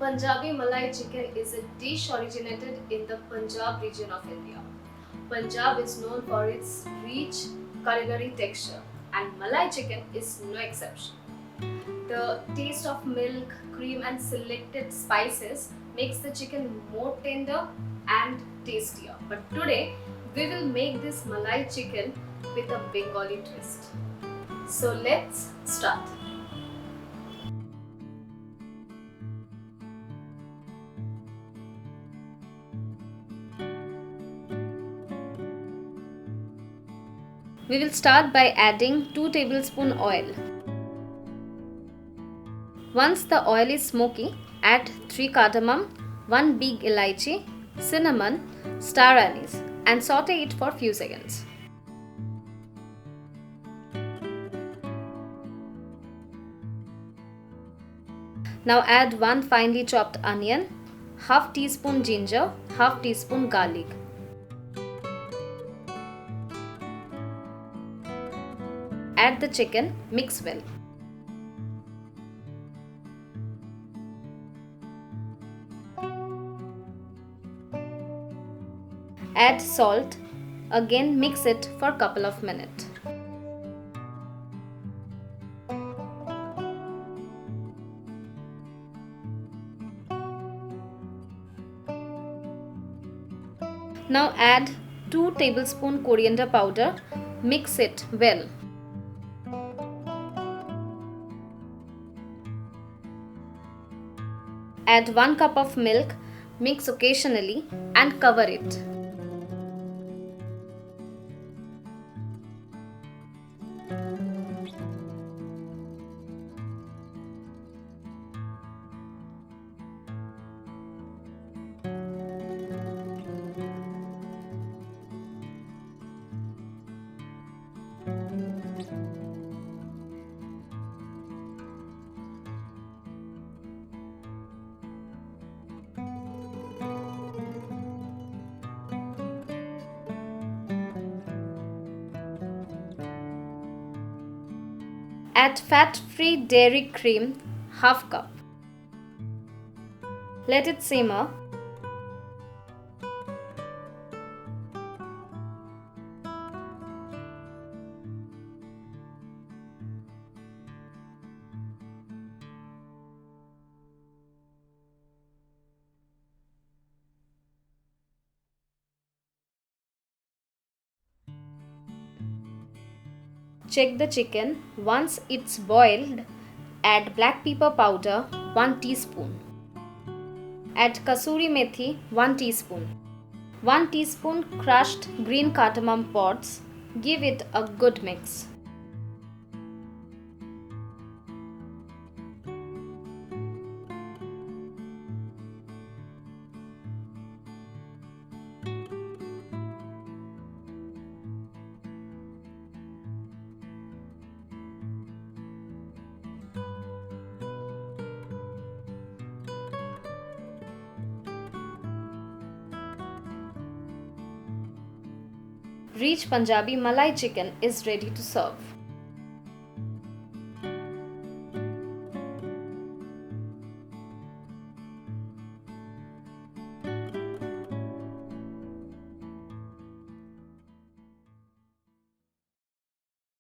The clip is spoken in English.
Punjabi Malai Chicken is a dish originated in the Punjab region of India. Punjab is known for its rich curry texture, and Malai chicken is no exception. The taste of milk, cream, and selected spices makes the chicken more tender and tastier. But today, we will make this Malai chicken with a Bengali twist. So let's start. We will start by adding 2 tablespoon oil. Once the oil is smoky, add 3 cardamom, 1 big elaichi, cinnamon, star anise and saute it for few seconds. Now add 1 finely chopped onion, half teaspoon ginger, half teaspoon garlic. Add the chicken, mix well. Add salt, again mix it for a couple of minutes. Now add 2 tablespoon coriander powder, mix it well. Add 1 cup of milk, mix occasionally and cover it. Add fat-free dairy cream, half cup. Let it simmer. Check the chicken. Once it's boiled, add black pepper powder 1 teaspoon. Add kasuri methi 1 teaspoon. 1 teaspoon crushed green cardamom pods. Give it a good mix. Rich Punjabi Malai chicken is ready to serve.